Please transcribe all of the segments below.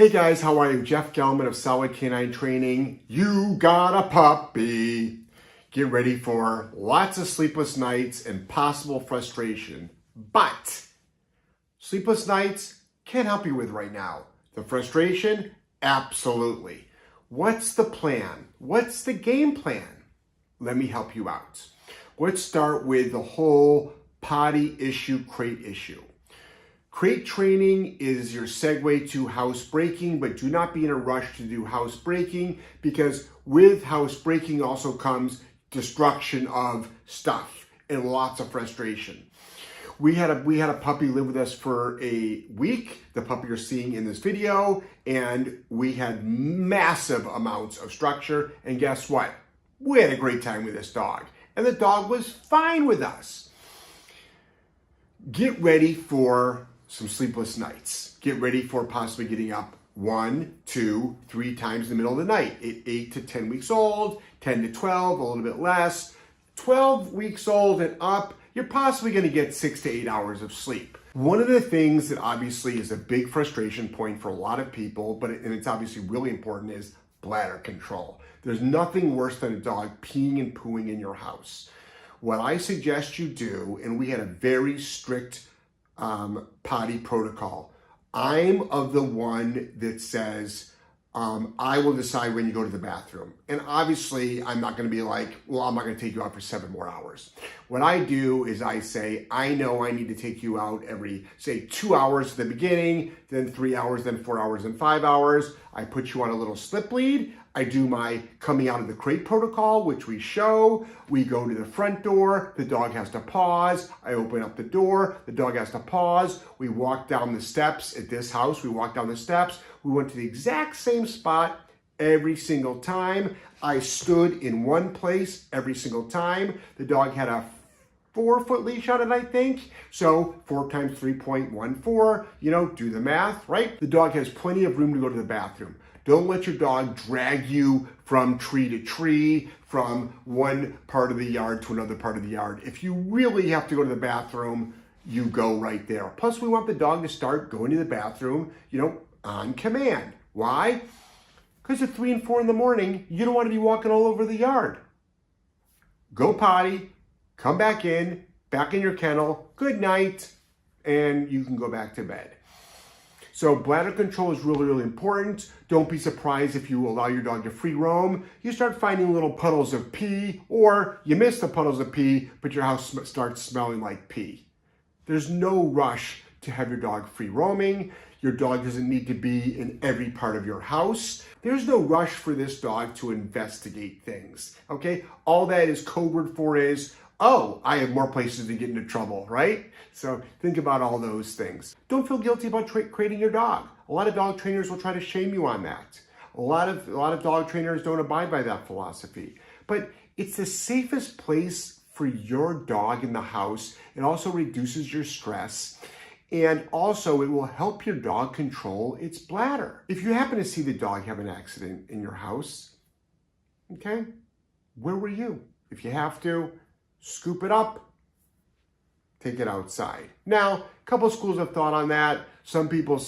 Hey guys, how are you? Jeff Gellman of Solid Canine Training. You got a puppy. Get ready for lots of sleepless nights and possible frustration. But sleepless nights can't help you with right now. The frustration, absolutely. What's the plan? What's the game plan? Let me help you out. Let's start with the whole potty issue, crate issue. Crate training is your segue to housebreaking, but do not be in a rush to do housebreaking because with housebreaking also comes destruction of stuff and lots of frustration. We had a puppy live with us for a week, the puppy you're seeing in this video, and we had massive amounts of structure, and guess what? We had a great time with this dog, and the dog was fine with us. Get ready for some sleepless nights. Get ready for possibly getting up 1, 2, 3 times in the middle of the night. At 8 to 10 weeks old, 10 to 12, a little bit less. 12 weeks old and up, you're possibly going to get 6 to 8 hours of sleep. One of the things that obviously is a big frustration point for a lot of people, and it's obviously really important, is bladder control. There's nothing worse than a dog peeing and pooing in your house. What I suggest you do, and we had a very strict potty protocol. I'm of the one that says, I will decide when you go to the bathroom. And obviously I'm not going to be like, well, I'm not going to take you out for 7 more hours. What I do is I say, I know I need to take you out every, say 2 hours at the beginning, then 3 hours, then 4 hours, and 5 hours. I put you on a little slip lead. I do my coming out of the crate protocol, which we show. We go to the front door, the dog has to pause. I open up the door, the dog has to pause. We walk down the steps at this house. We walk down the steps. We went to the exact same spot every single time. I stood in one place every single time. The dog had a 4-foot leash on it, I think. So 4 times 3.14, do the math, right? The dog has plenty of room to go to the bathroom. Don't let your dog drag you from tree to tree, from one part of the yard to another part of the yard. If you really have to go to the bathroom, you go right there. Plus, we want the dog to start going to the bathroom, on command. Why? Because at 3 and 4 in the morning, you don't want to be walking all over the yard. Go potty, come back in your kennel, good night, and you can go back to bed. So bladder control is really, really important. Don't be surprised if you allow your dog to free roam. You start finding little puddles of pee, or you miss the puddles of pee, but your house starts smelling like pee. There's no rush to have your dog free roaming. Your dog doesn't need to be in every part of your house. There's no rush for this dog to investigate things, okay? All that is code word for is, oh, I have more places to get into trouble, right? So think about all those things. Don't feel guilty about crating your dog. A lot of dog trainers will try to shame you on that. A lot of dog trainers don't abide by that philosophy. But it's the safest place for your dog in the house. It also reduces your stress. And also it will help your dog control its bladder. If you happen to see the dog have an accident in your house, okay, where were you? If you have to, scoop it up, take it outside. Now, a couple of schools of thought on that. Some people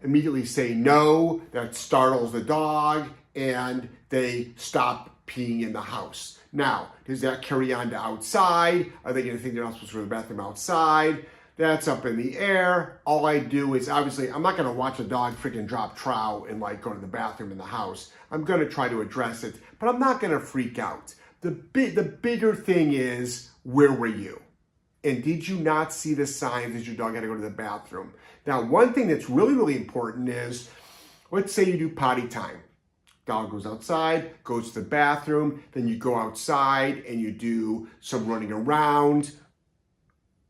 immediately say no, that startles the dog, and they stop peeing in the house. Now, does that carry on to outside? Are they going to think they're not supposed to go to the bathroom outside? That's up in the air. All I do is, obviously, I'm not going to watch a dog freaking drop trow and go to the bathroom in the house. I'm going to try to address it, but I'm not going to freak out. The bigger thing is, where were you? And did you not see the signs that your dog had to go to the bathroom? Now, one thing that's really, really important is, let's say you do potty time. Dog goes outside, goes to the bathroom, then you go outside and you do some running around,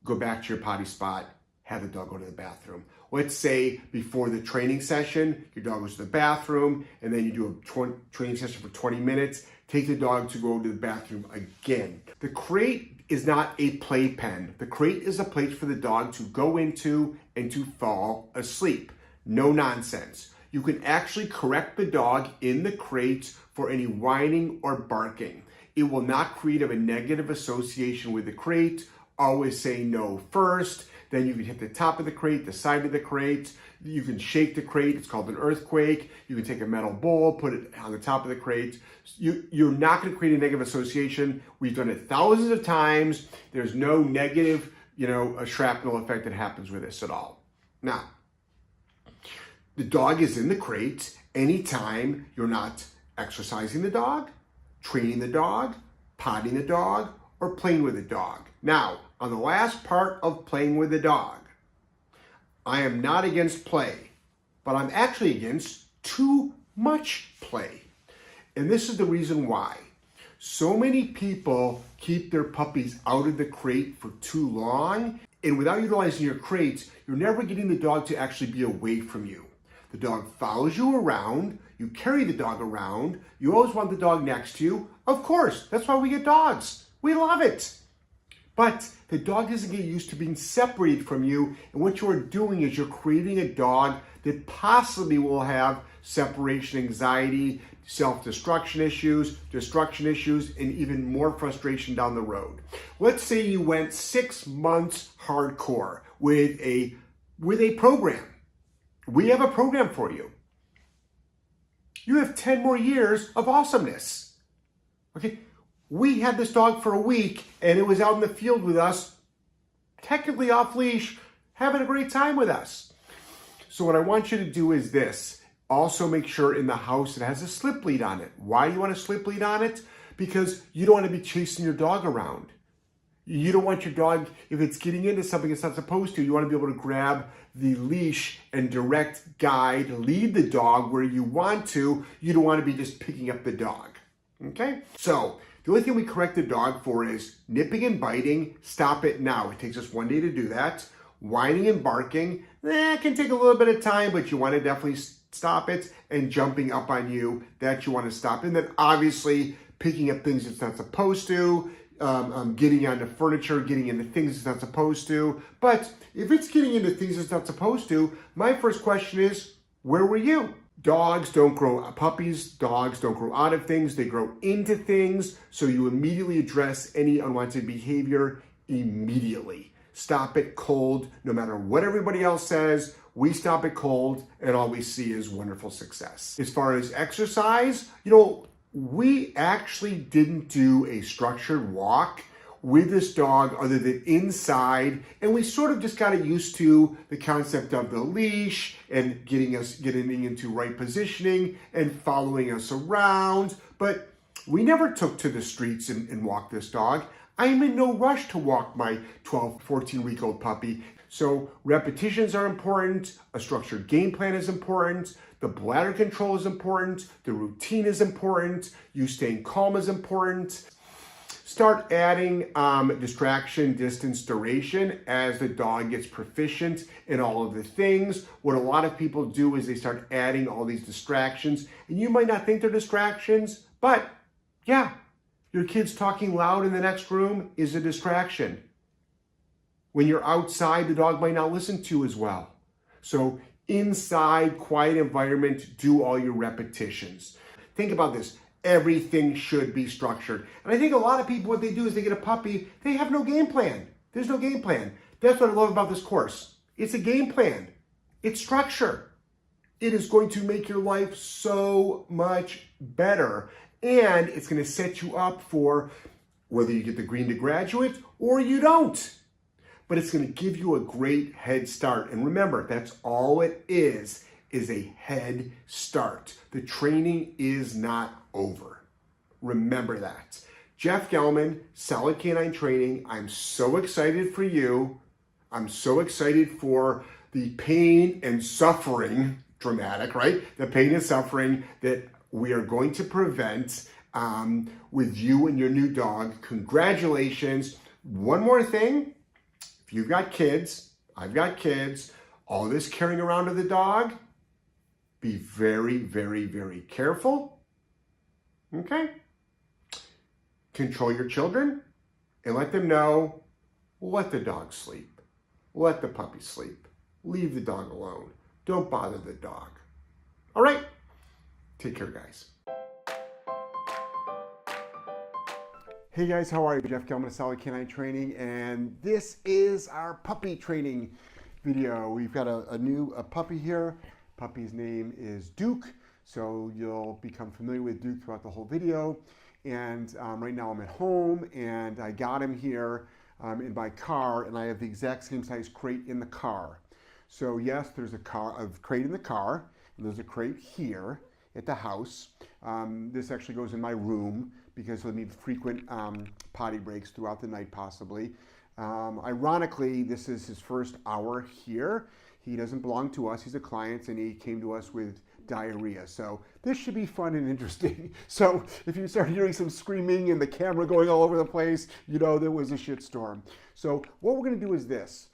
go back to your potty spot, have the dog go to the bathroom. Let's say before the training session, your dog goes to the bathroom, and then you do a training session for 20 minutes, take the dog to go to the bathroom again. The crate is not a playpen. The crate is a place for the dog to go into and to fall asleep. No nonsense. You can actually correct the dog in the crate for any whining or barking. It will not create a negative association with the crate. Always say no first. Then you can hit the top of the crate, the side of the crate. You can shake the crate. It's called an earthquake. You can take a metal bowl, put it on the top of the crate. You're not going to create a negative association. We've done it thousands of times. There's no negative, a shrapnel effect that happens with this at all. Now, the dog is in the crate anytime you're not exercising the dog, training the dog, potting the dog, or playing with the dog. Now, on the last part of playing with the dog, I am not against play, but I'm actually against too much play. And this is the reason why. So many people keep their puppies out of the crate for too long, and without utilizing your crates, you're never getting the dog to actually be away from you. The dog follows you around, you carry the dog around, you always want the dog next to you. Of course, that's why we get dogs. We love it. But the dog doesn't get used to being separated from you, and what you're doing is you're creating a dog that possibly will have separation anxiety, self-destruction issues, destruction issues, and even more frustration down the road. Let's say you went 6 months hardcore with a program. We have a program for you. You have 10 more years of awesomeness. Okay, we had this dog for a week and it was out in the field with us, technically off leash, having a great time with us. So what I want you to do is this. Also make sure in the house it has a slip lead on it. Why do you want a slip lead on it? Because you don't want to be chasing your dog around. You don't want your dog, if it's getting into something it's not supposed to, you want to be able to grab the leash and direct, guide, lead the dog where you want to. You don't want to be just picking up the dog. Okay? So the only thing we correct the dog for is nipping and biting. Stop it now. It takes us 1 day to do that. Whining and barking. It can take a little bit of time, but you want to definitely stop it. And jumping up on you, that you want to stop. And then obviously picking up things it's not supposed to. Getting onto furniture, getting into things it's not supposed to. But if it's getting into things it's not supposed to, my first question is, where were you? Dogs don't grow, puppies, dogs don't grow out of things, they grow into things. So you immediately address any unwanted behavior immediately. Stop it cold, no matter what everybody else says. We stop it cold, and all we see is wonderful success. As far as exercise, we actually didn't do a structured walk with this dog other than inside, and we sort of just got used to the concept of the leash and getting into right positioning and following us around. But we never took to the streets and walked this dog. I am in no rush to walk my 12, 14-week-old puppy. So repetitions are important, a structured game plan is important, the bladder control is important, the routine is important, you staying calm is important. Start adding distraction, distance, duration as the dog gets proficient in all of the things. What a lot of people do is they start adding all these distractions, and you might not think they're distractions, but yeah, your kid's talking loud in the next room is a distraction. When you're outside, the dog might not listen to you as well. So inside, quiet environment, do all your repetitions. Think about this. Everything should be structured. And I think a lot of people, what they do is they get a puppy, they have no game plan. There's no game plan. That's what I love about this course. It's a game plan. It's structure. It is going to make your life so much better. And it's going to set you up for whether you get the green to graduate or you don't. But it's going to give you a great head start. And remember, that's all it is a head start. The training is not over. Remember that. Jeff Gellman, Solid Canine Training. I'm so excited for you. I'm so excited for the pain and suffering, dramatic, right? The pain and suffering that we are going to prevent with you and your new dog. Congratulations. One more thing. If you've got kids, I've got kids, all this carrying around of the dog, be very, very, very careful. Okay? Control your children and let them know, let the dog sleep. Let the puppy sleep. Leave the dog alone. Don't bother the dog. All right? Take care, guys. Hey guys, how are you? Jeff Gellman of Solid Canine Training, and this is our puppy training video. We've got a new puppy here. Puppy's name is Duke, so you'll become familiar with Duke throughout the whole video. And right now I'm at home, and I got him here in my car, and I have the exact same size crate in the car. So yes, there's a crate in the car, and there's a crate here at the house. This actually goes in my room because he'll need frequent potty breaks throughout the night possibly. Ironically, this is his first hour here. He doesn't belong to us, he's a client, and he came to us with diarrhea. So this should be fun and interesting. So if you start hearing some screaming and the camera going all over the place, you know there was a shitstorm. So what we're gonna do is this.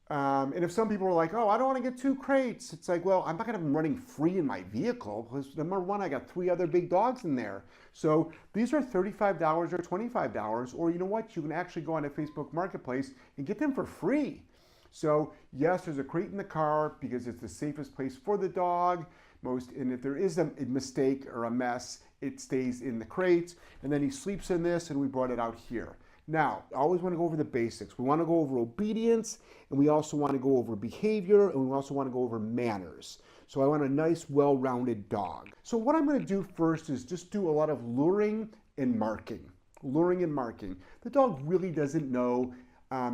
And if some people are like, oh, I don't want to get 2 crates, it's like, well, I'm not going to have them running free in my vehicle because number one, I got 3 other big dogs in there. So these are $35 or $25, or you know what, you can actually go on a Facebook Marketplace and get them for free. So yes, there's a crate in the car because it's the safest place for the dog. And if there is a mistake or a mess, it stays in the crate, and then he sleeps in this, and we brought it out here. Now, I always want to go over the basics. We want to go over obedience, and we also want to go over behavior, and we also want to go over manners. So I want a nice, well-rounded dog. So what I'm going to do first is just do a lot of luring and marking. Luring and marking. The dog really doesn't know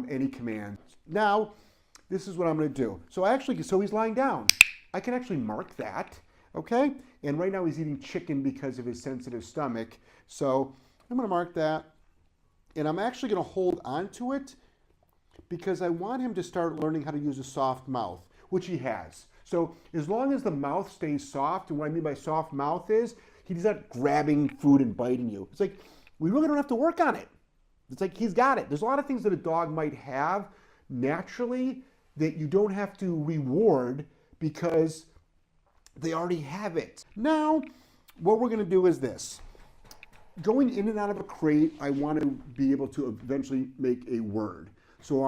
any commands. Now, this is what I'm going to do. So he's lying down. I can actually mark that, okay? And right now he's eating chicken because of his sensitive stomach. So I'm going to mark that. And I'm actually going to hold on to it because I want him to start learning how to use a soft mouth, which he has. So as long as the mouth stays soft, and what I mean by soft mouth is he's not grabbing food and biting you. It's like, we really don't have to work on it. It's like he's got it. There's a lot of things that a dog might have naturally that you don't have to reward because they already have it. Now, what we're going to do is this. Going in and out of a crate, I want to be able to eventually make a word. So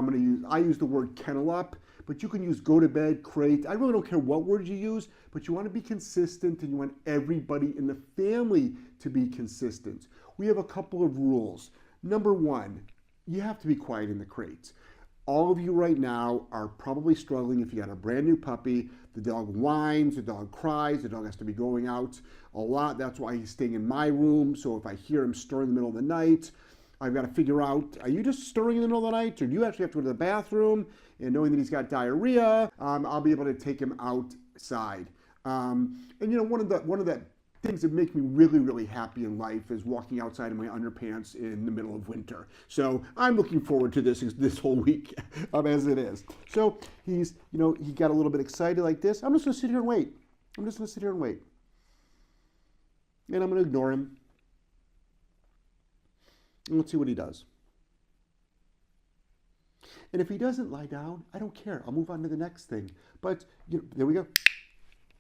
I use the word kennel up, but you can use go to bed, crate. I really don't care what word you use, but you want to be consistent and you want everybody in the family to be consistent. We have a couple of rules. Number one, you have to be quiet in the crates. All of you right now are probably struggling if you got a brand new puppy. The dog whines, the dog cries, the dog has to be going out a lot. That's why he's staying in my room. So if I hear him stir in the middle of the night, I've got to figure out, are you just stirring in the middle of the night, or do you actually have to go to the bathroom? And knowing that he's got diarrhea, I'll be able to take him outside. And you know, one of the things that make me really, really happy in life is walking outside in my underpants in the middle of winter. So I'm looking forward to this whole week as it is. So he got a little bit excited like this. I'm just gonna sit here and wait. I'm just gonna sit here and wait. And I'm gonna ignore him. And let's see what he does. And if he doesn't lie down, I don't care. I'll move on to the next thing. But there we go.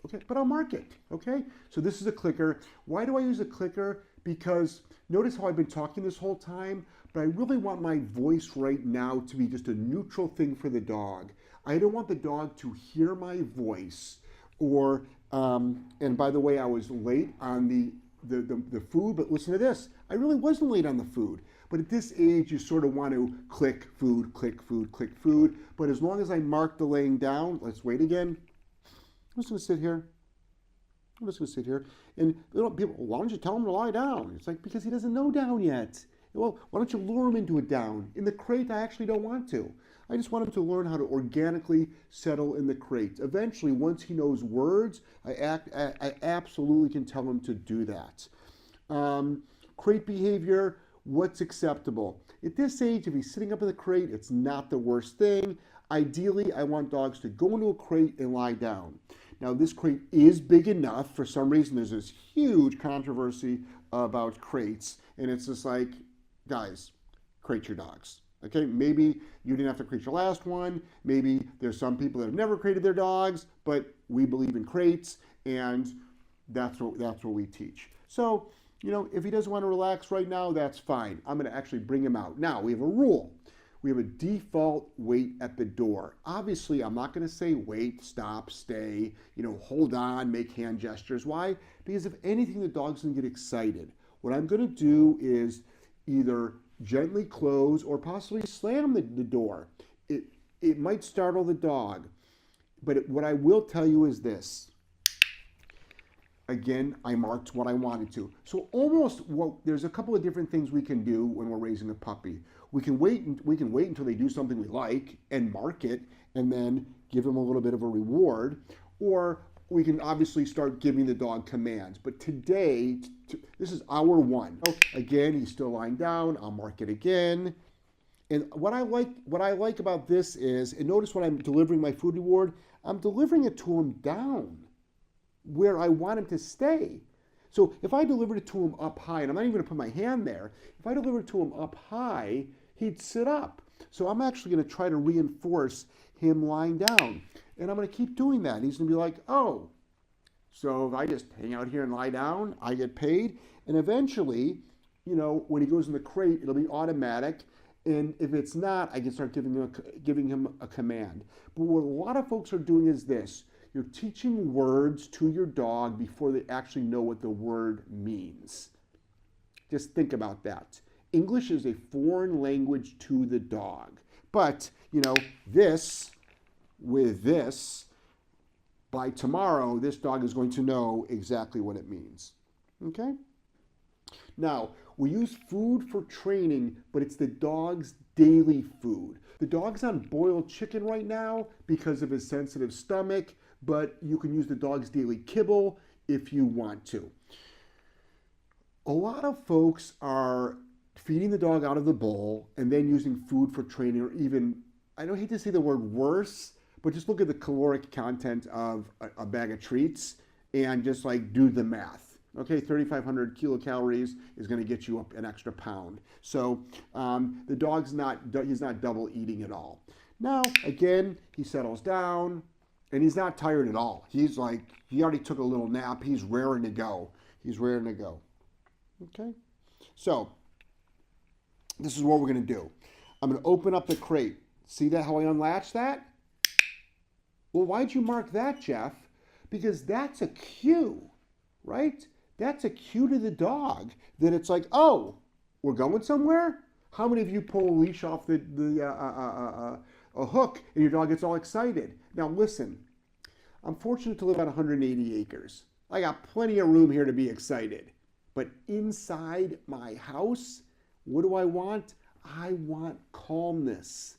Okay, but I'll mark it, okay? So this is a clicker. Why do I use a clicker? Because notice how I've been talking this whole time, but I really want my voice right now to be just a neutral thing for the dog. I don't want the dog to hear my voice or, and by the way, I was late on the food, but listen to this. I really wasn't late on the food. But at this age, you sort of want to click food, click food, click food. But as long as I mark the laying down, let's wait again. I'm just going to sit here. I'm just going to sit here. And people, why don't you tell him to lie down? It's like, because he doesn't know down yet. Well, why don't you lure him into a down? In the crate, I actually don't want to. I just want him to learn how to organically settle in the crate. Eventually, once he knows words, I absolutely can tell him to do that. Crate behavior, what's acceptable? At this age, if he's sitting up in the crate, it's not the worst thing. Ideally, I want dogs to go into a crate and lie down. Now, this crate is big enough. For some reason, there's this huge controversy about crates. And it's just like, guys, crate your dogs. Okay, maybe you didn't have to crate your last one. Maybe there's some people that have never crated their dogs, but we believe in crates, and that's what we teach. So, if he doesn't want to relax right now, that's fine. I'm going to actually bring him out. Now, we have a rule. We have a default wait at the door. Obviously, I'm not going to say wait, stop, stay, hold on, make hand gestures. Why? Because if anything, the dog's going to get excited. What I'm going to do is either gently close or possibly slam the door. It might startle the dog, but what I will tell you is this. Again, I marked what I wanted to. So there's a couple of different things we can do when we're raising a puppy. We can wait until they do something we like and mark it, and then give them a little bit of a reward, or we can obviously start giving the dog commands. But today, this is hour one. Oh, again, he's still lying down. I'll mark it again. And what I like about this is, and notice when I'm delivering my food reward, I'm delivering it to him down where I want him to stay. So if I delivered it to him up high, and I'm not even going to put my hand there, if I delivered it to him up high, he'd sit up. So I'm actually going to try to reinforce him lying down. And I'm going to keep doing that. And he's going to be like, oh, so if I just hang out here and lie down, I get paid. And eventually, when he goes in the crate, it'll be automatic. And if it's not, I can start giving him a command. But what a lot of folks are doing is this. You're teaching words to your dog before they actually know what the word means. Just think about that. English is a foreign language to the dog. But, this, by tomorrow, this dog is going to know exactly what it means. Okay? Now, we use food for training, but it's the dog's daily food. The dog's on boiled chicken right now because of his sensitive stomach, but you can use the dog's daily kibble if you want to. A lot of folks are feeding the dog out of the bowl and then using food for training, or even, I don't hate to say the word worse, but just look at the caloric content of a bag of treats and just do the math. Okay, 3,500 kilocalories is going to get you up an extra pound. So the dog's he's not double eating at all. Now, again, he settles down and he's not tired at all. He's he already took a little nap. He's raring to go. Okay, so this is what we're going to do. I'm going to open up the crate. See that, how I unlatch that? Well, why'd you mark that, Jeff? Because that's a cue, right? That's a cue to the dog that it's oh, we're going somewhere? How many of you pull a leash off a hook and your dog gets all excited? Now listen, I'm fortunate to live on 180 acres. I got plenty of room here to be excited. But inside my house, what do I want? I want calmness.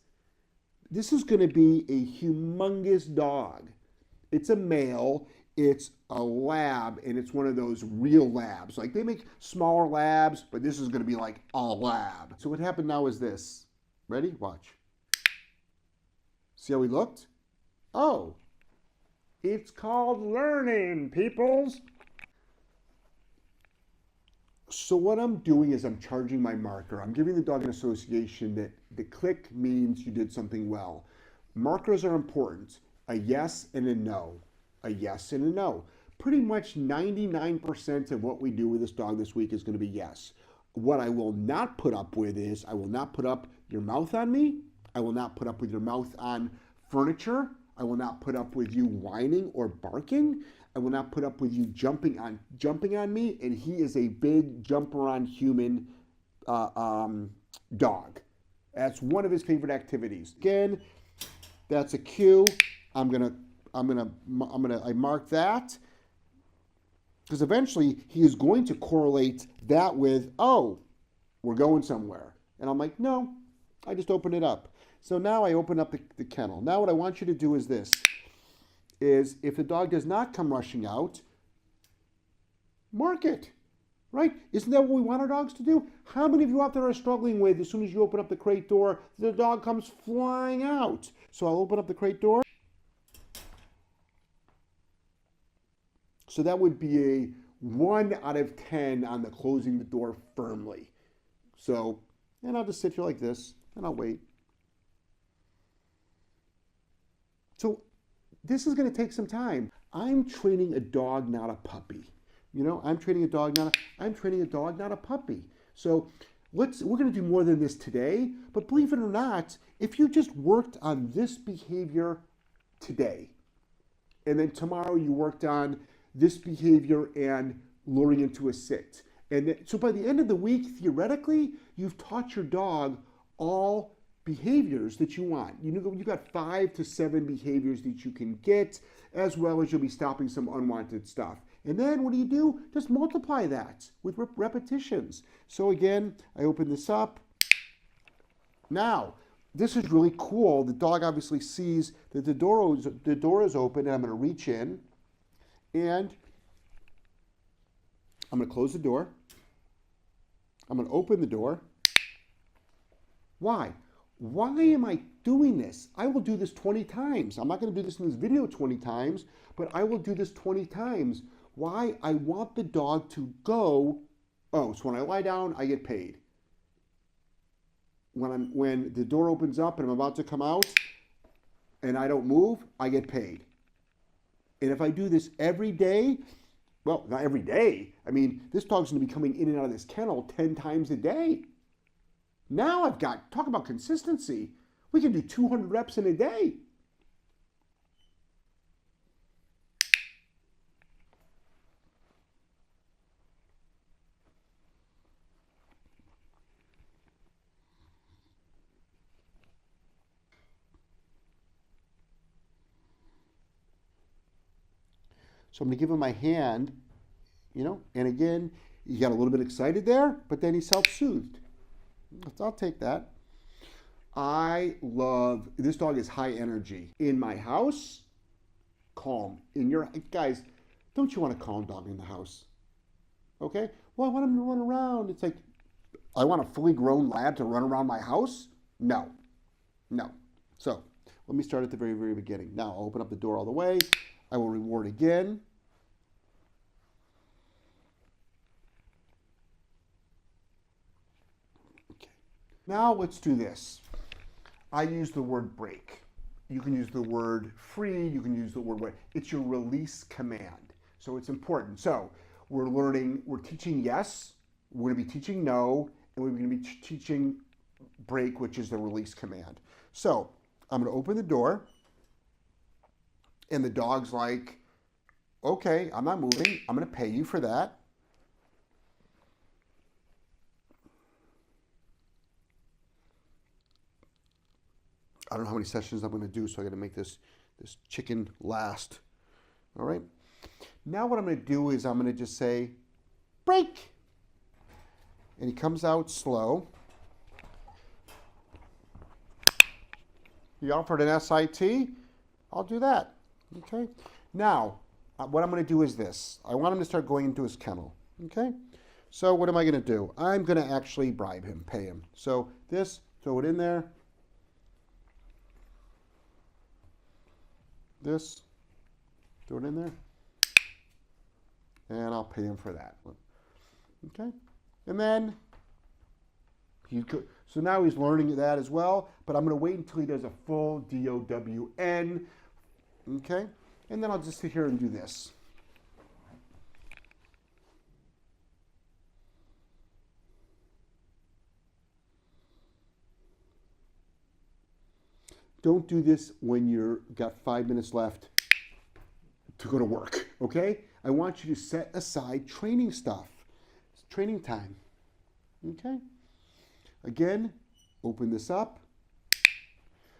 This is going to be a humongous dog. It's a male. It's a lab, and it's one of those real labs. They make smaller labs, but this is going to be a lab. So what happened now is this. Ready? Watch. See how he looked? Oh, it's called learning, peoples. So what I'm doing is I'm charging my marker. I'm giving the dog an association that the click means you did something well. Markers are important. A yes and a no. A yes and a no. Pretty much 99% of what we do with this dog this week is going to be yes. What I will not put up with is I will not put up your mouth on me. I will not put up with your mouth on furniture. I will not put up with you whining or barking. I will not put up with you jumping on me. And he is a big jumper on human dog. That's one of his favorite activities. Again, that's a cue. I mark that because eventually he is going to correlate that with, oh, we're going somewhere. And I'm like, no, I just opened it up. So now I open up the kennel. Now what I want you to do is this, is if the dog does not come rushing out, mark it, right? Isn't that what we want our dogs to do? How many of you out there are struggling with, as soon as you open up the crate door, the dog comes flying out? So I'll open up the crate door. So that would be a 1 out of 10 on the closing the door firmly. So, and I'll just sit here like this, and I'll wait. So this is going to take some time. I'm training a dog, not a puppy. I'm training a dog, not a puppy. So we're going to do more than this today. But believe it or not, if you just worked on this behavior today, and then tomorrow you worked on this behavior and luring into a sit, And then, so by the end of the week, theoretically, you've taught your dog all behaviors that you want. You've got 5 to 7 behaviors that you can get, as well as you'll be stopping some unwanted stuff. And then what do? Just multiply that with repetitions. So again, I open this up. Now, this is really cool. The dog obviously sees that the door is open, and I'm going to reach in, and I'm going to close the door. I'm going to open the door. Why? Why am I doing this? I will do this 20 times. I'm not going to do this in this video 20 times, but I will do this 20 times. Why? I want the dog to go, so when I lie down, I get paid. When the door opens up and I'm about to come out and I don't move, I get paid. And if I do this every day, well, not every day. I mean, this dog's going to be coming in and out of this kennel 10 times a day. Now talk about consistency. We can do 200 reps in a day. So I'm going to give him my hand, and again, he got a little bit excited there, but then he self-soothed. I'll take that. I love, this dog is high energy. In my house, calm. Guys, don't you want a calm dog in the house? Okay? Well, I want him to run around. It's like, I want a fully grown lab to run around my house? No. So, let me start at the very, very beginning. Now, I'll open up the door all the way. I will reward again. Okay. Now let's do this. I use the word break. You can use the word free. You can use the word what? It's your release command. So it's important. So we're teaching yes. We're going to be teaching no. And we're going to be teaching break, which is the release command. So I'm going to open the door. And the dog's like, okay, I'm not moving. I'm going to pay you for that. I don't know how many sessions I'm going to do, so I got to make this chicken last. All right. Now what I'm going to do is I'm going to just say, break. And he comes out slow. He offered an SIT. I'll do that. Okay. Now, what I'm going to do is this. I want him to start going into his kennel. Okay. So what am I going to do? I'm going to actually bribe him, pay him. So this, throw it in there. This, throw it in there. And I'll pay him for that. Okay. And then, so now he's learning that as well, but I'm going to wait until he does a full DOWN. Okay. And then I'll just sit here and do this. Don't do this when you've got 5 minutes left to go to work, okay? I want you to set aside training stuff. It's training time, okay? Again, open this up.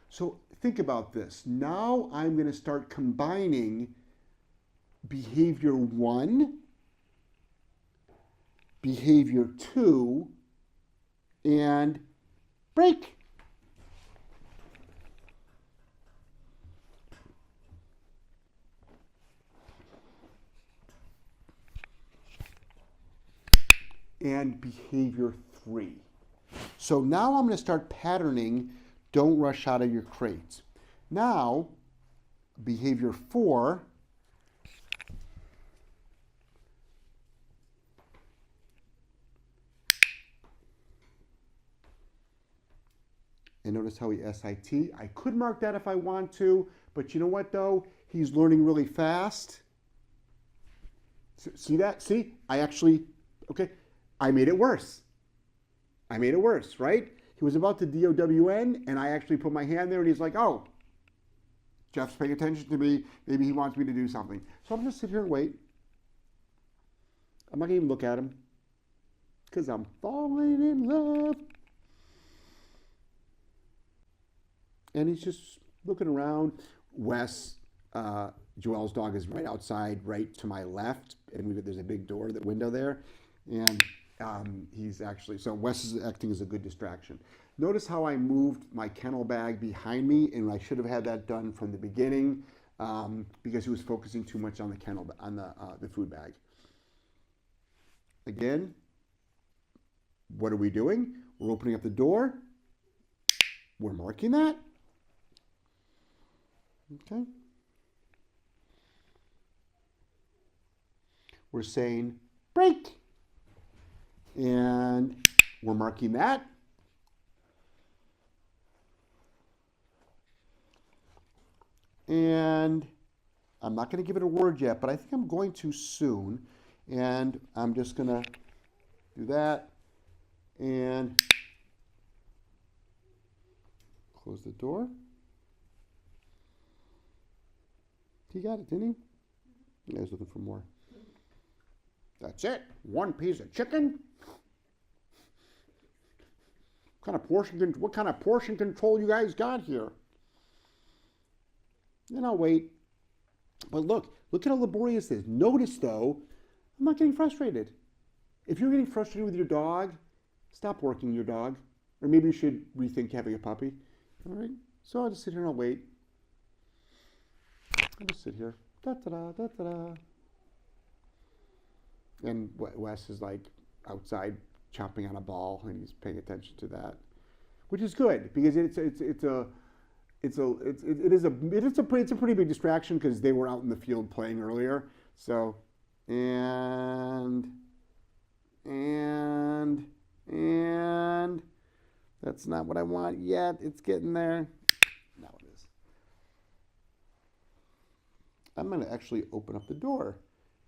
So think about this. Now I'm going to start combining behavior 1, behavior 2, and break. And behavior 3. So now I'm going to start patterning, don't rush out of your crate. Now, behavior 4. And notice how he SIT. I could mark that if I want to, but you know what though? He's learning really fast. See that? See? I actually, okay. I made it worse. I made it worse, right? He was about to DOWN, and I actually put my hand there, and he's like, oh, Jeff's paying attention to me. Maybe he wants me to do something. So I'm going to sit here and wait. I'm not going to even look at him. because I'm falling in love. And he's just looking around. Wes, Joel's dog, is right outside, right to my left, and there's a big window there, and he's actually, so Wes is acting as a good distraction. Notice how I moved my kennel bag behind me, and I should have had that done from the beginning because he was focusing too much on the food bag. Again, what are we doing? We're opening up the door. We're marking that. Okay. We're saying break. And we're marking that. And I'm not going to give it a word yet, but I think I'm going to soon. And I'm just going to do that and close the door. He got it, didn't he? Yeah, I was looking for more. That's it. One piece of chicken. What kind of portion control you guys got here? And I'll wait. But look at how laborious this is. Notice though, I'm not getting frustrated. If you're getting frustrated with your dog, stop working your dog. Or maybe you should rethink having a puppy. All right? So I'll just sit here and I'll wait. I'll just sit here. Da-da-da, da-da-da. And Wes is like outside chomping on a ball, and he's paying attention to that, which is good because it's a pretty big distraction because they were out in the field playing earlier. So, and that's not what I want yet. It's getting there. Now it is. I'm going to actually open up the door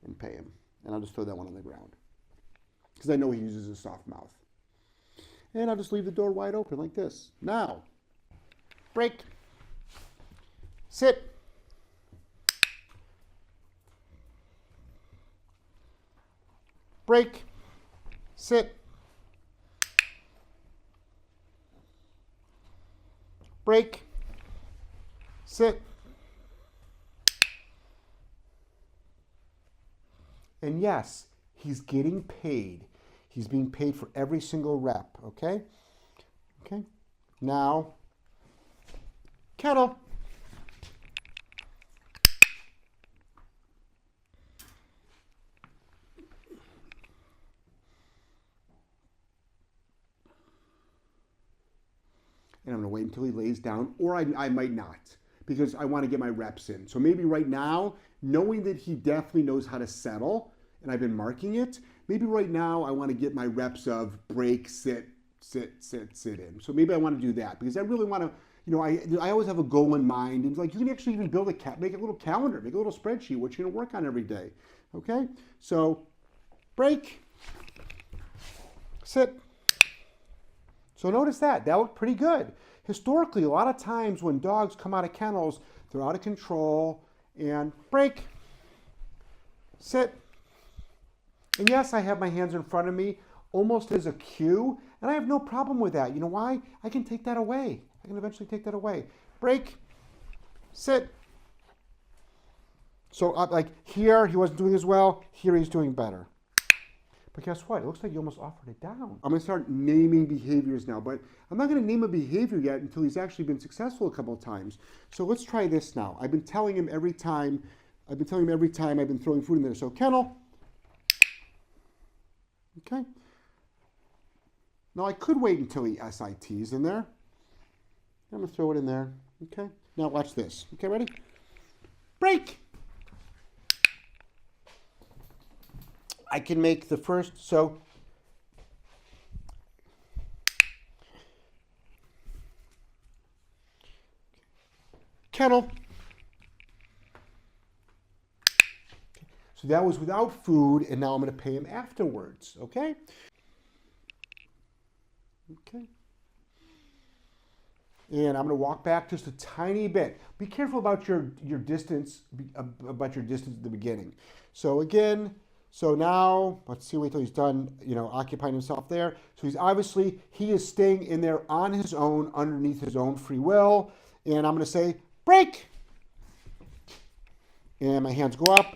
and pay him. And I'll just throw that one on the ground because I know he uses a soft mouth. And I'll just leave the door wide open like this. Now, break, sit, break, sit, break, sit. And yes, he's getting paid. He's being paid for every single rep, okay? Okay. Now, kettle. And I'm going to wait until he lays down, or I might not, because I want to get my reps in. So maybe right now, knowing that he definitely knows how to settle, and I've been marking it, maybe right now I want to get my reps of break, sit, sit, sit, sit in. So maybe I want to do that because I really want to, you know, I always have a goal in mind, and like you can actually even build make a little calendar, make a little spreadsheet, what you're going to work on every day. Okay? So break, sit. So notice that looked pretty good. Historically, a lot of times when dogs come out of kennels, they're out of control, and break, sit. And yes, I have my hands in front of me almost as a cue, and I have no problem with that. You know why? I can take that away. I can eventually take that away. Break, sit. So like here, he wasn't doing as well. Here, he's doing better. But guess what? It looks like you almost offered it down. I'm going to start naming behaviors now, but I'm not going to name a behavior yet until he's actually been successful a couple of times. So let's try this now. I've been telling him every time I've been throwing food in there. So kennel. Okay. Now I could wait until he SITs in there. I'm going to throw it in there. Okay. Now watch this. Okay, ready? Break. I can make the first, so kennel. So that was without food, and now I'm going to pay him afterwards, okay? Okay. And I'm going to walk back just a tiny bit. Be careful about your distance, at the beginning. So again, So now, let's see, wait till he's done, occupying himself there. So he's obviously, he is staying in there on his own, underneath his own free will. And I'm going to say, break. And my hands go up.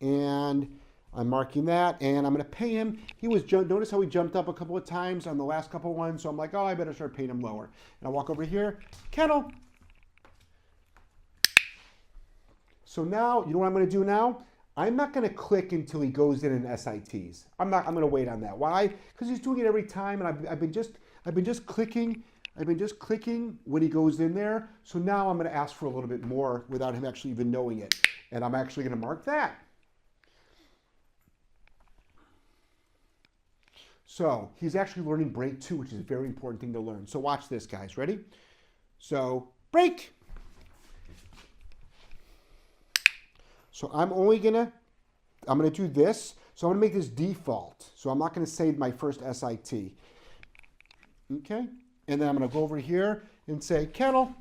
And I'm marking that. And I'm going to pay him. Notice how he jumped up a couple of times on the last couple of ones. So I'm like, oh, I better start paying him lower. And I walk over here, kennel. So now, you know what I'm going to do now? I'm not going to click until he goes in SITs. I'm going to wait on that. Why? Because he's doing it every time, and I've been just clicking when he goes in there. So now I'm going to ask for a little bit more without him actually even knowing it, and I'm actually going to mark that. So he's actually learning break too, which is a very important thing to learn. So watch this, guys. Ready? So break. So I'm gonna do this. So I'm gonna make this default. So I'm not gonna save my first SIT. Okay? And then I'm gonna go over here and say kennel.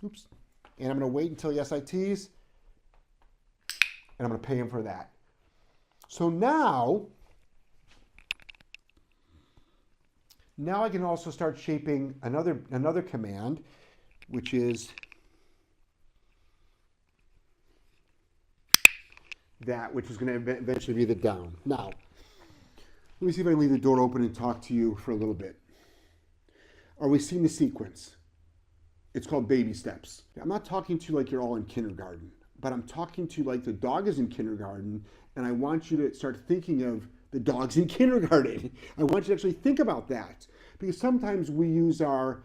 Oops. And I'm gonna wait until he SITs. And I'm gonna pay him for that. So now I can also start shaping another command, which is which is going to eventually be the down. Now, let me see if I can leave the door open and talk to you for a little bit. Are we seeing the sequence? It's called baby steps. I'm not talking to you like you're all in kindergarten, but I'm talking to you like the dog is in kindergarten, and I want you to start thinking of the dogs in kindergarten. I want you to actually think about that, because sometimes we use our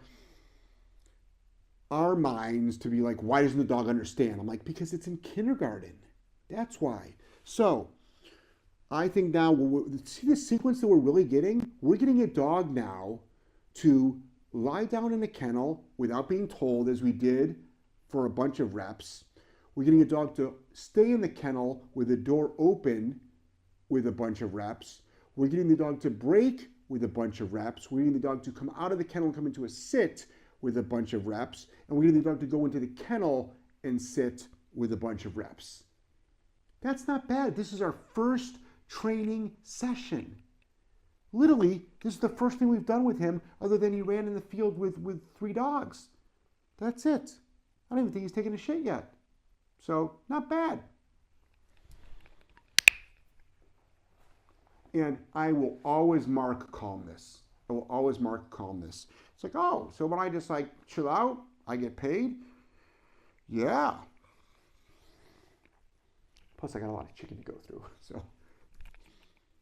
minds to be like, why doesn't the dog understand? I'm like, because it's in kindergarten. That's why. So I think now, see the sequence that we're really getting? We're getting a dog now to lie down in a kennel without being told, as we did for a bunch of reps. We're getting a dog to stay in the kennel with the door open with a bunch of reps. We're getting the dog to break with a bunch of reps. We're getting the dog to come out of the kennel and come into a sit with a bunch of reps. And we're getting the dog to go into the kennel and sit with a bunch of reps. That's not bad. This is our first training session. Literally, this is the first thing we've done with him other than he ran in the field with 3 dogs. That's it. I don't even think he's taken a shit yet. So, not bad. And I will always mark calmness. I will always mark calmness. It's like, oh, so when I just like chill out, I get paid? Yeah. Plus, I got a lot of chicken to go through.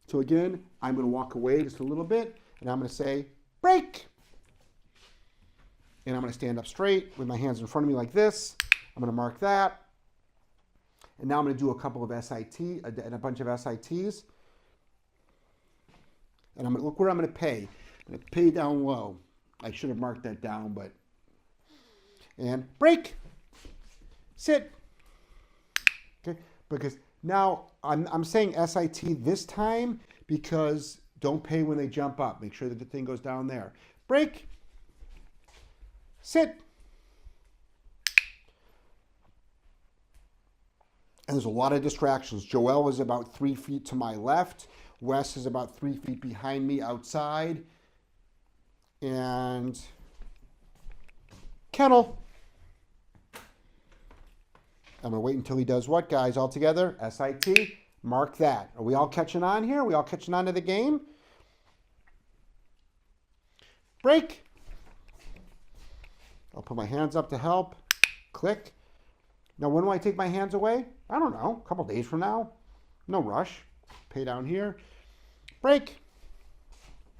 So again, I'm going to walk away just a little bit, and I'm going to say, break. And I'm going to stand up straight with my hands in front of me like this. I'm going to mark that. And now I'm going to do a couple of SIT and a bunch of SITs. And I'm going to look where I'm going to pay. I'm going to pay down low. I should have marked that down, but. And break. Sit. Okay. Because now I'm saying SIT this time because don't pay when they jump up. Make sure that the thing goes down there. Break. Sit. And there's a lot of distractions. Joelle is about 3 feet to my left. Wes is about 3 feet behind me outside. And kennel. I'm going to wait until he does what, guys? All together? SIT. Mark that. Are we all catching on here? Are we all catching on to the game? Break. I'll put my hands up to help. Click. Now, when do I take my hands away? I don't know. A couple days from now. No rush. Pay down here. Break.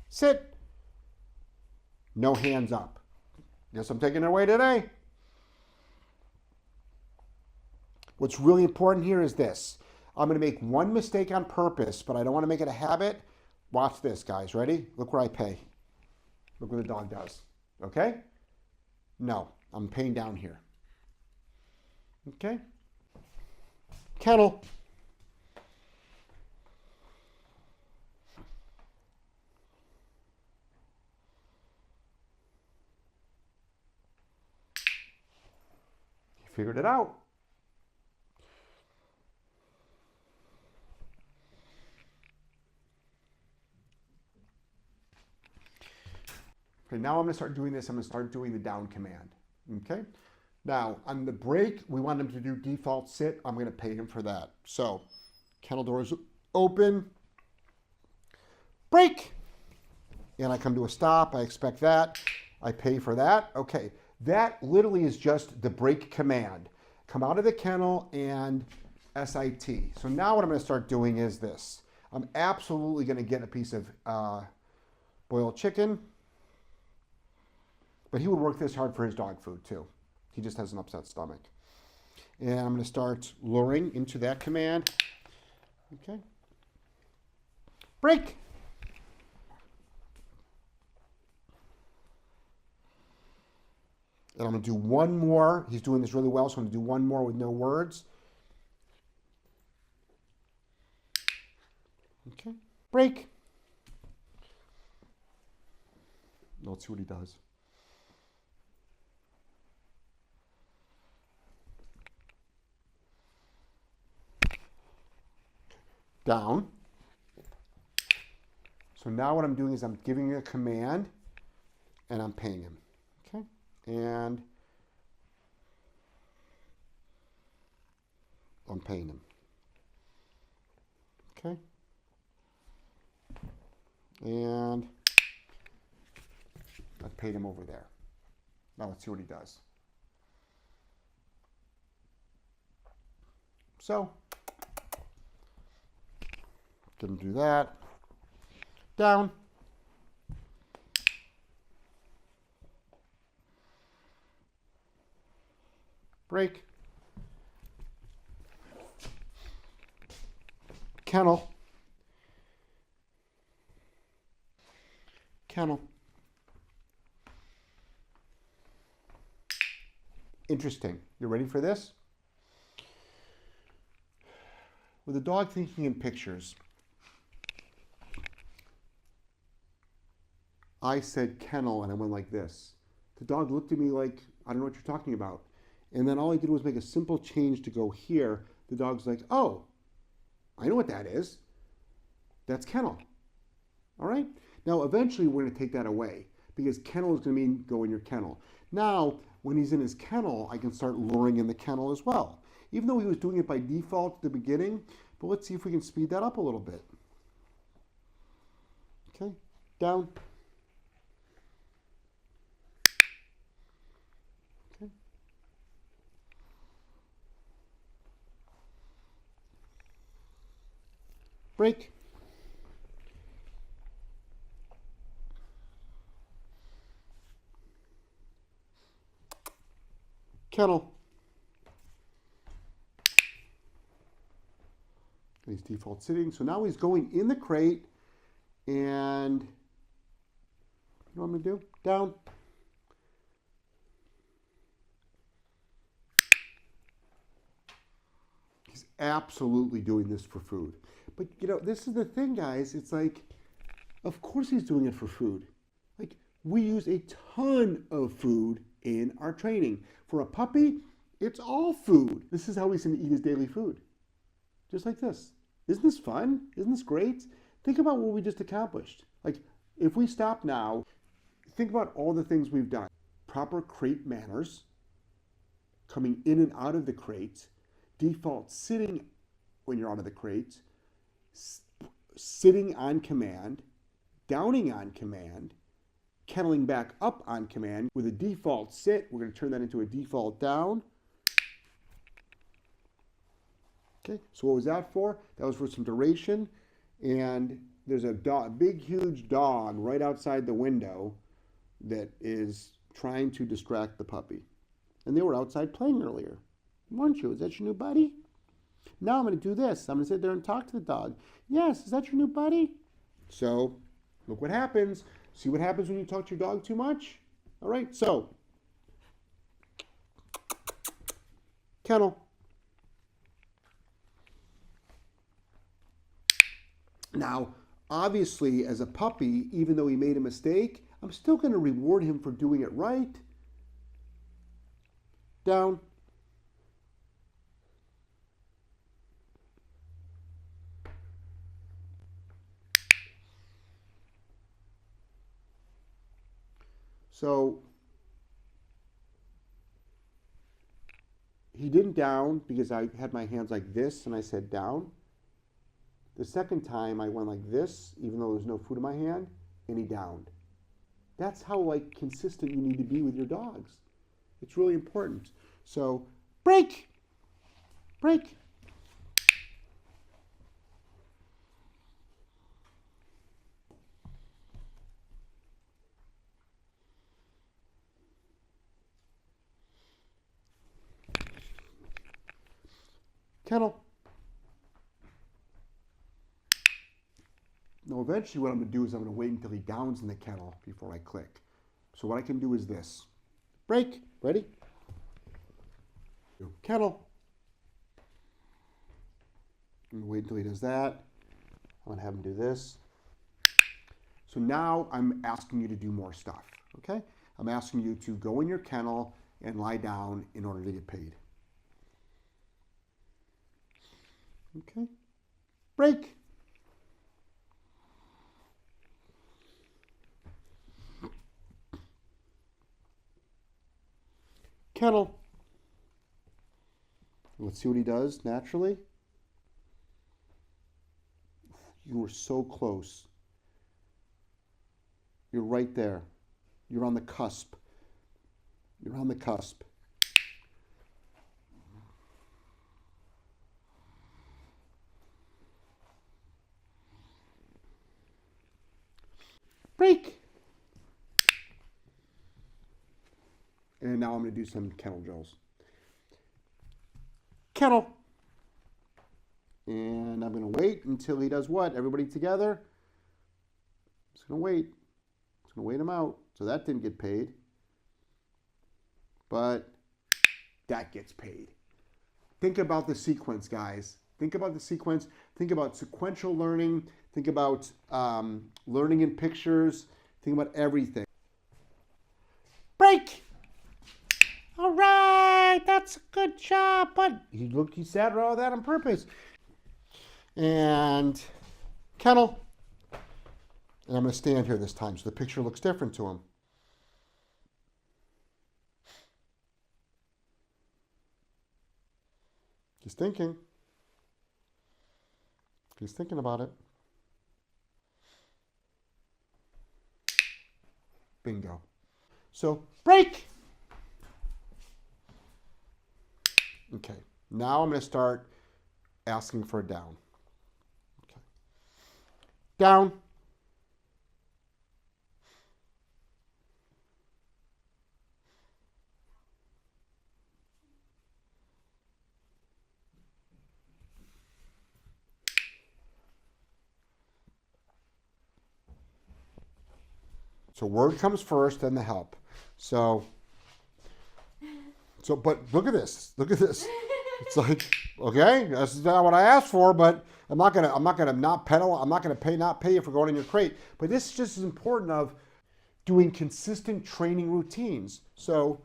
Sit. No hands up. Guess I'm taking it away today. What's really important here is this. I'm going to make one mistake on purpose, but I don't want to make it a habit. Watch this, guys. Ready? Look where I pay. Look what the dog does. Okay? No, I'm paying down here. Okay? Kennel. You figured it out. Okay, now I'm going to start doing this. I'm going to start doing the down command. Okay. Now, on the break, we want him to do default sit. I'm going to pay him for that. So, kennel doors open. Break. And I come to a stop. I expect that. I pay for that. Okay. That literally is just the break command. Come out of the kennel and SIT. So now what I'm going to start doing is this. I'm absolutely going to get a piece of boiled chicken. But he would work this hard for his dog food too. He just has an upset stomach. And I'm going to start luring into that command. Okay. Break. And I'm going to do one more. He's doing this really well, so I'm going to do one more with no words. Okay. Break. Let's see what he does. Down. So now what I'm doing is I'm giving a command and I'm paying him. Okay. And I'm paying him. Okay. And I paid him over there. Now let's see what he does. So, get him to do that. Down. Break. Kennel. Kennel. Interesting. You ready for this? With the dog thinking in pictures, I said kennel and I went like this. The dog looked at me like, I don't know what you're talking about. And then all I did was make a simple change to go here. The dog's like, oh, I know what that is. That's kennel. All right? Now, eventually we're going to take that away because kennel is going to mean go in your kennel. Now, when he's in his kennel, I can start luring in the kennel as well. Even though he was doing it by default at the beginning, but let's see if we can speed that up a little bit. Okay, down. Okay. Break. Kennel. He's default sitting. So now he's going in the crate and you know what I'm going to do? Down. He's absolutely doing this for food. But you know, this is the thing, guys. It's like, of course he's doing it for food. Like, we use a ton of food in our training. For a puppy, it's all food. This is how he's going to eat his daily food. Just like this. Isn't this fun? Isn't this great? Think about what we just accomplished. Like, if we stop now, think about all the things we've done. Proper crate manners, coming in and out of the crate, default sitting when you're out of the crate, sitting on command, downing on command, kenneling back up on command. With a default sit, we're going to turn that into a default down. Okay, so what was that for? That was for some duration. And there's a big, huge dog right outside the window that is trying to distract the puppy. And they were outside playing earlier. Weren't you? Is that your new buddy? Now I'm going to do this. I'm going to sit there and talk to the dog. Yes, is that your new buddy? So look what happens. See what happens when you talk to your dog too much? All right, so kennel. Now, obviously, as a puppy, even though he made a mistake, I'm still going to reward him for doing it right. Down. So he didn't down because I had my hands like this and I said down. The second time I went like this, even though there was no food in my hand, and he downed. That's how like consistent you need to be with your dogs. It's really important. So break, break. Kennel. Now eventually what I'm going to do is I'm going to wait until he downs in the kennel before I click. So what I can do is this. Break. Ready? Kennel. I'm going to wait until he does that. I'm going to have him do this. So now I'm asking you to do more stuff, okay? I'm asking you to go in your kennel and lie down in order to get paid. Okay? Break. Kennel. Let's see what he does naturally. You were so close. You're right there. You're on the cusp. You're on the cusp. Break. And now I'm going to do some kennel drills. Kennel. And I'm going to wait until he does what? Everybody together? Just going to wait. Just going to wait him out. So that didn't get paid. But that gets paid. Think about the sequence, guys. Think about the sequence. Think about sequential learning. Think about learning in pictures. Think about everything. Break! All right, that's a good job. But he said all that on purpose. And kennel. And I'm going to stand here this time so the picture looks different to him. He's thinking. He's thinking about it. Bingo. So, break! Okay, now I'm going to start asking for a down. Okay. Down. So word comes first, then the help. So, but look at this. Look at this. It's like, okay, that's not what I asked for, but I'm not gonna not pedal. I'm not gonna not pay you for going in your crate. But this is just as important of doing consistent training routines. So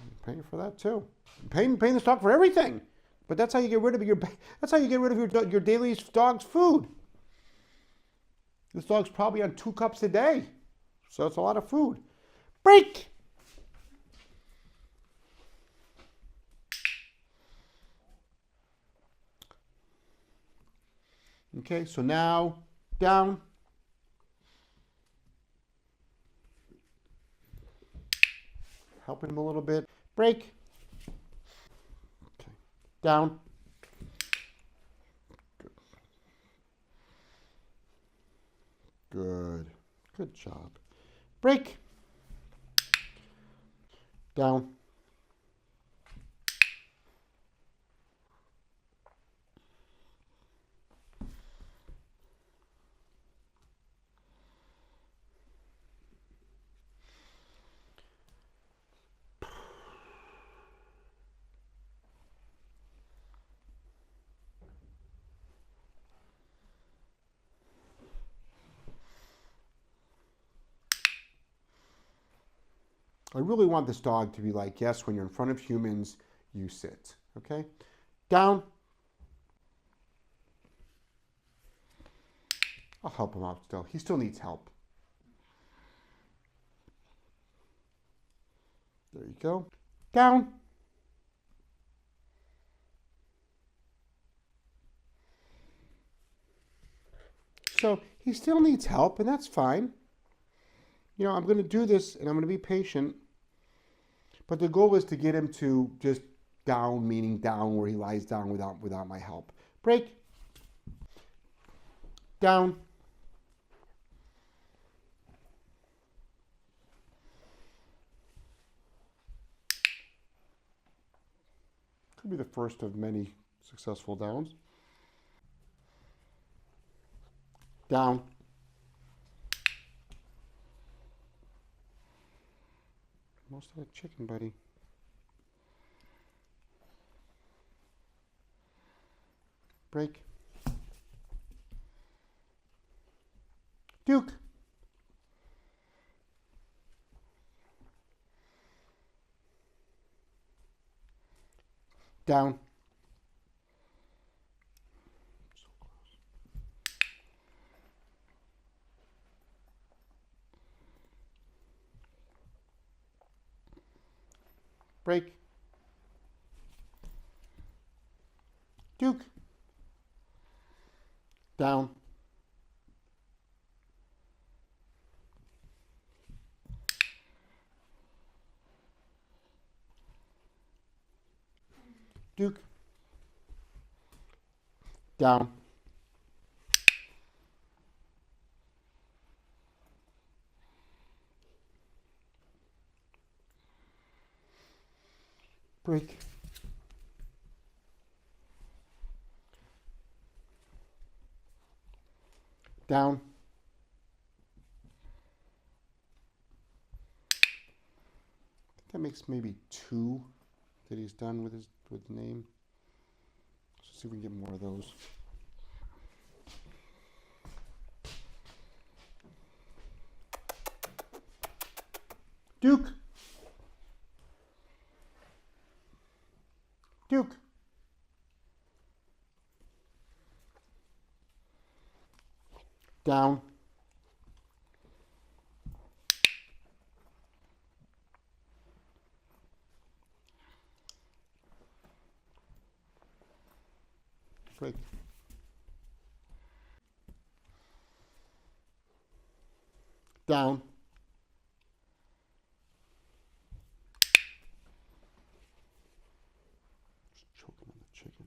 I'm paying for that too. I'm paying this dog for everything. But that's how you get rid of your daily dog's food. This dog's probably on 2 cups a day. So that's a lot of food. Break! Okay, so now down. Helping him a little bit. Break. Okay, down. Good. Good job. Break. Down. I really want this dog to be like, yes, when you're in front of humans, you sit. Okay? Down. I'll help him out still. He still needs help. you go. Down. So he still needs help, and that's fine. You know, I'm going to do this, and I'm going to be patient. But the goal is to get him to just down, meaning down where he lies down without my help. Break. Down. Could be the first of many successful downs. Down. Most of the chicken, buddy. Break. Duke. Down. So close. Break. Duke. Down. Duke. Down. Break. Down. I think that makes maybe 2 that he's done with the name. Let's see if we can get more of those. Duke. Duke. Down. Break. Down. Just choking on the chicken.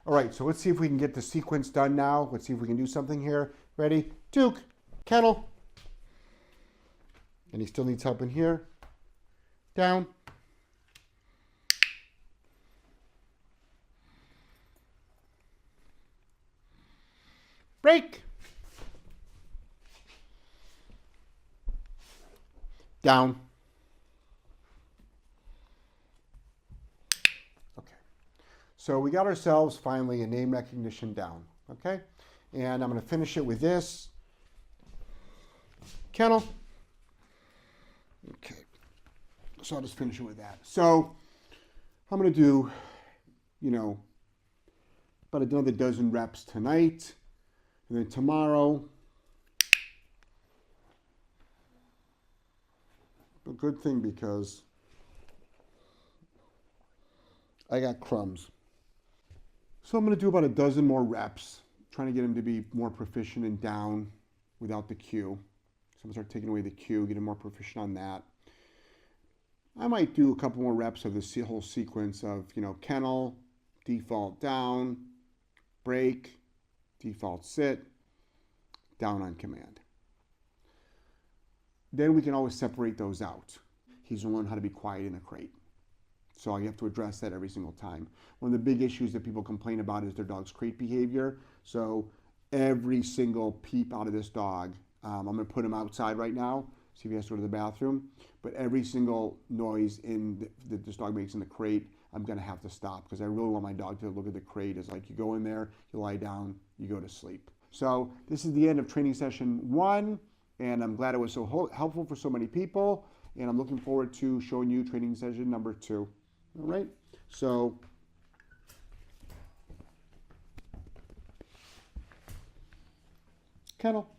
All right, so let's see if we can get the sequence done now. Let's see if we can do something here. Ready? Duke. Kennel. And he still needs help in here. Down. Break. Down. Okay. So we got ourselves finally a name recognition down. Okay. And I'm going to finish it with this. Kennel. Okay. So I'll just finish it with that. So I'm going to do, you know, about another dozen reps tonight. And then tomorrow, a good thing because I got crumbs. So I'm going to do about a dozen more reps, trying to get him to be more proficient and down without the cue. So I'm going to start taking away the cue, get him more proficient on that. I might do a couple more reps of this whole sequence of, you know, kennel, default down, break, default sit, down on command. Then we can always separate those out. He's going to learn how to be quiet in a crate. So I have to address that every single time. One of the big issues that people complain about is their dog's crate behavior. So every single peep out of this dog, I'm going to put him outside right now, see if he has to go to the bathroom. But every single noise that this dog makes in the crate, I'm going to have to stop because I really want my dog to look at the crate as like you go in there, you lie down, you go to sleep. So this is the end of training session 1, and I'm glad it was so helpful for so many people, and I'm looking forward to showing you training session number 2. All right, so kennel.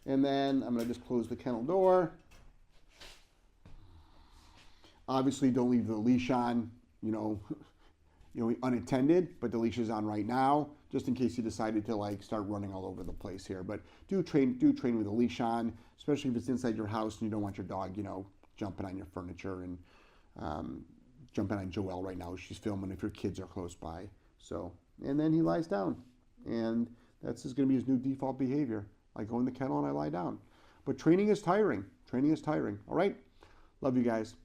And then I'm going to just close the kennel door. Obviously, don't leave the leash on, unattended, but the leash is on right now, just in case you decided to like start running all over the place here. But do train with a leash on, especially if it's inside your house and you don't want your dog, jumping on your furniture and jumping on Joelle right now. She's filming if your kids are close by. So, and then he lies down, and that's just going to be his new default behavior. I go in the kennel and I lie down. But training is tiring. Training is tiring. All right. Love you guys.